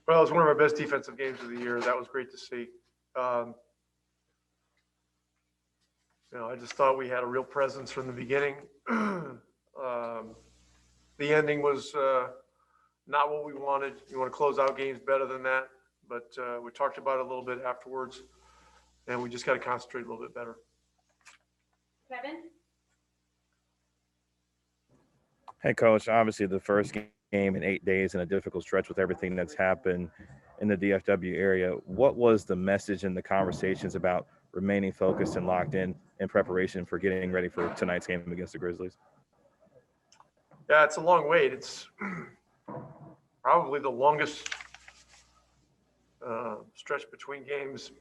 Well, it was one of our best defensive games of the year. That was great to see. I just thought we had a real presence from the beginning. The ending was not what we wanted. You want to close out games better than that, but we talked about it a little bit afterwards, and we just got to concentrate a little bit better. Kevin? Hey, Coach, obviously the first game in 8 days and a difficult stretch with everything that's happened in the DFW area. What was the message and the conversations about remaining focused and locked in preparation for getting ready for tonight's game against the Grizzlies? Yeah, it's a long wait. It's probably the longest stretch between games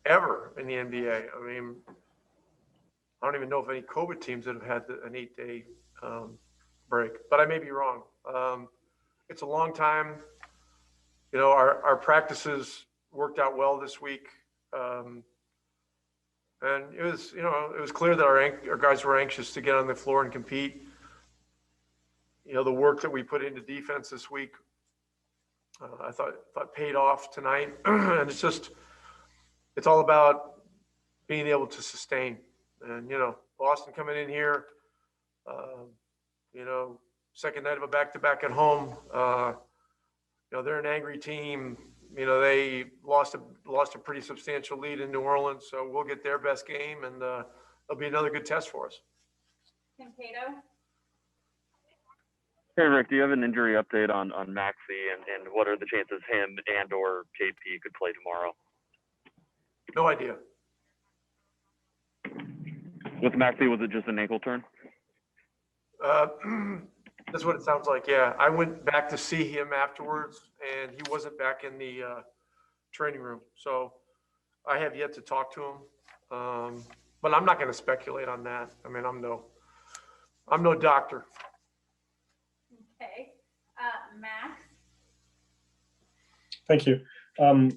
ever in the NBA. I mean, I don't even know if any COVID teams that have had an 8-day break, but I may be wrong. It's a long time. Our practices worked out well this week. And it was clear that our guys were anxious to get on the floor and compete. The work that we put into defense this week, I thought paid off tonight. And it's all about being able to sustain. And, Boston coming in here, second night of a back-to-back at home. They're an angry team. They lost a pretty substantial lead in New Orleans, so we'll get their best game, and it'll be another good test for us. Tim Cato? Hey, Rick, do you have an injury update on Maxey, and what are the chances him and or KP could play tomorrow? No idea. With Maxey, was it just an ankle turn? That's what it sounds like, yeah. I went back to see him afterwards, and he wasn't back in the training room. So I have yet to talk to him. But I'm not going to speculate on that. I mean, I'm no doctor. Okay. Max? Thank you.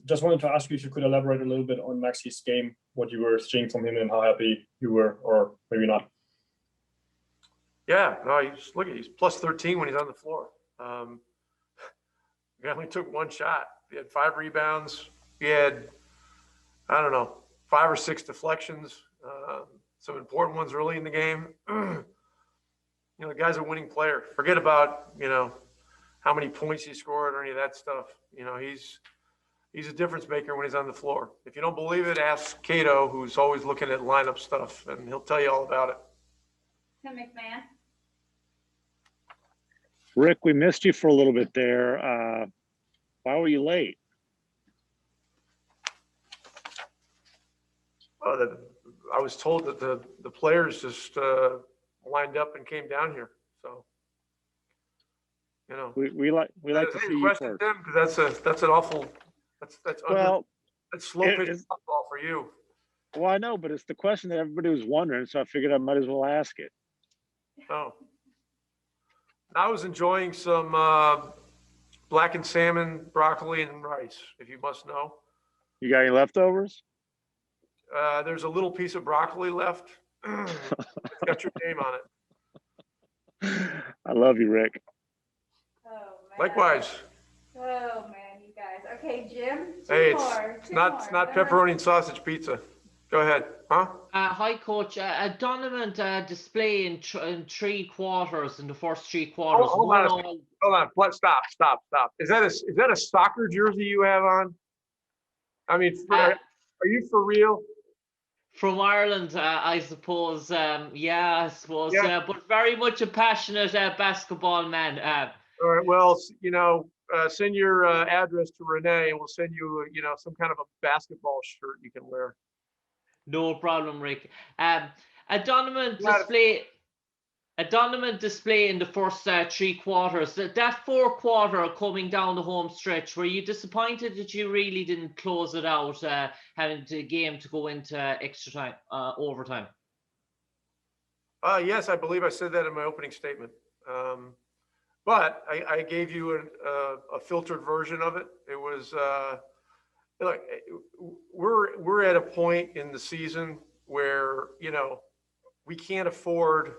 Just wanted to ask you if you could elaborate a little bit on Maxey's game, what you were seeing from him and how happy you were, or maybe not. Yeah, no, he's plus 13 when he's on the floor. He only took one shot. He had 5 rebounds. He had, 5 or 6 deflections. Some important ones early in the game. The guy's a winning player. Forget about, how many points he scored or any of that stuff. He's a difference maker when he's on the floor. If you don't believe it, ask Cato, who's always looking at lineup stuff, and he'll tell you all about it. Tim McMahon? Rick, we missed you for a little bit there. Why were you late? I was told that the players just lined up and came down here. So, we like to see you first. Them, because that's an awful that's slow pitch softball for you. Well, I know, but it's the question that everybody was wondering, so I figured I might as well ask it. Oh. I was enjoying some blackened salmon, broccoli, and rice, if you must know. You got any leftovers? There's a little piece of broccoli left. It's got your name on it. I love you, Rick. Oh, man. Likewise. Oh, man, you guys. Okay, Jim, It's not pepperoni and sausage pizza. Go ahead. Huh? Hi, Coach. A dominant display in 3 quarters, in the first 3 quarters. Hold on. Stop. Is that a soccer jersey you have on? I mean, are you for real? From Ireland, I suppose. Yeah, but very much a passionate basketball man. All right. Well, send your address to Renee, and we'll send you, some kind of a basketball shirt you can wear. No problem, Rick. A dominant display in the first 3 quarters. That 4th quarter coming down the home stretch, were you disappointed that you really didn't close it out, having the game to go into extra time, overtime? Yes, I believe I said that in my opening statement. But I gave you a filtered version of it. It was look, we're at a point in the season where we can't afford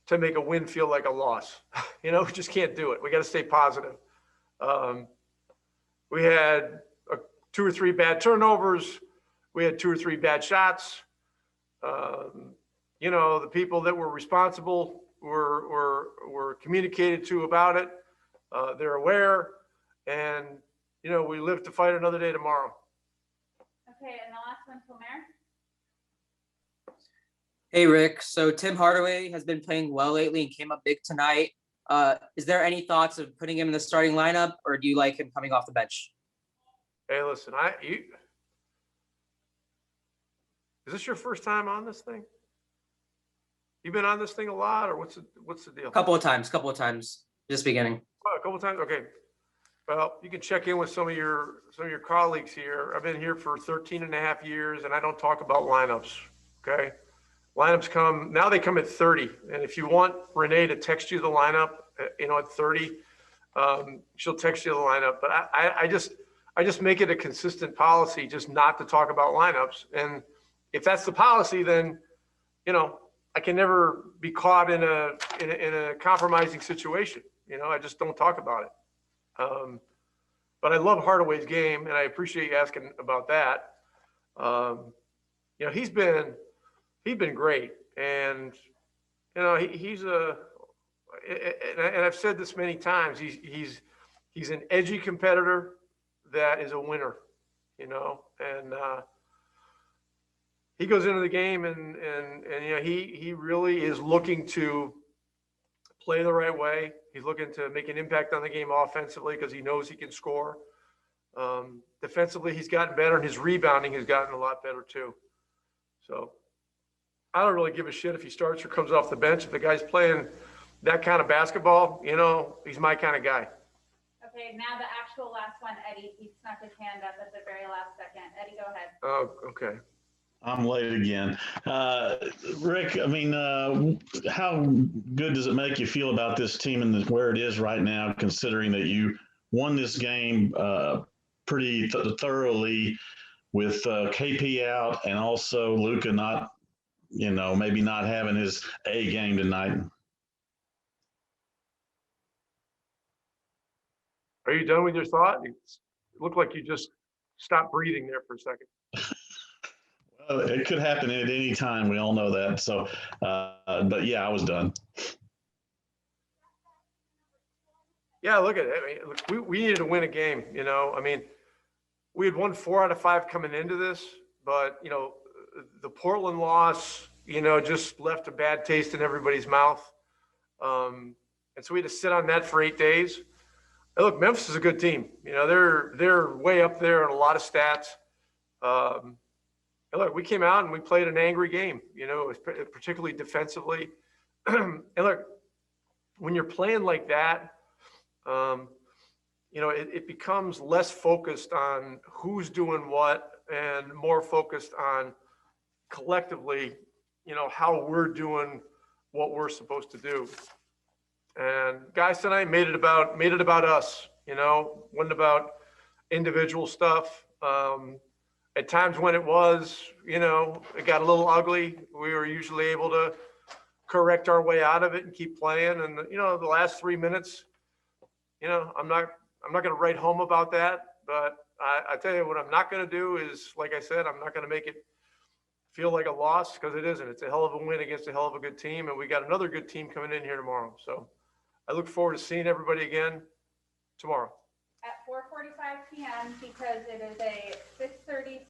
to make a win feel like a loss. We just can't do it. We got to stay positive. We had 2 or 3 bad turnovers. We had 2 or 3 bad shots. You know, the people that were responsible were communicated to about it. They're aware, and you know, we live to fight another day tomorrow. Okay, and the last one, Tomer. Hey, Rick. So Tim Hardaway has been playing well lately and came up big tonight. Is there any thoughts of putting him in the starting lineup, or do you like him coming off the bench? Hey, listen, is this your first time on this thing? You've been on this thing a lot, or what's the deal? Couple of times, just beginning. Oh, a couple of times. Okay. Well, you can check in with some of your colleagues here. I've been here for 13 and a half years, and I don't talk about lineups. Okay. Lineups they come at 30. And if you want Renee to text you the lineup, you know, at 30, she'll text you the lineup. But I just make it a consistent policy just not to talk about lineups. And if that's the policy, then, you know, I can never be caught in a compromising situation. You know, I just don't talk about it. But I love Hardaway's game, and I appreciate you asking about that. You know, he's been great, and you know, and I've said this many times. He's an edgy competitor that is a winner. You know, and he goes into the game, and you know, he really is looking to play the right way. He's looking to make an impact on the game offensively because he knows he can score. Defensively, he's gotten better, and his rebounding has gotten a lot better too. So I don't really give a shit if he starts or comes off the bench. If the guy's playing that kind of basketball, you know, he's my kind of guy. Okay, now the actual last one, Eddie. He snuck his hand up at the very last second. Eddie, go ahead. Oh, okay. I'm late again. Rick, I mean, how good does it make you feel about this team and where it is right now, considering that you won this game pretty thoroughly with KP out and also Luka not, you know, maybe not having his A game tonight? Are you done with your thought? It looked like you just stopped breathing there for a second. Well, it could happen at any time. We all know that. So, but yeah, I was done. Yeah, look at it. I mean, look, we needed to win a game, you know. I mean, we had won 4 out of 5 coming into this, but, you know, the Portland loss, you know, just left a bad taste in everybody's mouth. And so we had to sit on that for 8 days. And look, Memphis is a good team. You know, they're way up there in a lot of stats. And look, we came out and we played an angry game, you know, particularly defensively. And look, when you're playing like that, you know, it becomes less focused on who's doing what and more focused on collectively, you know, how we're doing what we're supposed to do. And guys tonight made it about us, you know, wasn't about individual stuff. At times when it was, you know, it got a little ugly, we were usually able to correct our way out of it and keep playing. And, you know, the last 3 minutes, you know, I'm not going to write home about that, but I tell you what I'm not going to do is, like I said, I'm not going to make it feel like a loss, because it isn't. It's a hell of a win against a hell of a good team, and we got another good team coming in here tomorrow. So I look forward to seeing everybody again tomorrow. At 4:45 p.m. because it is a 6:30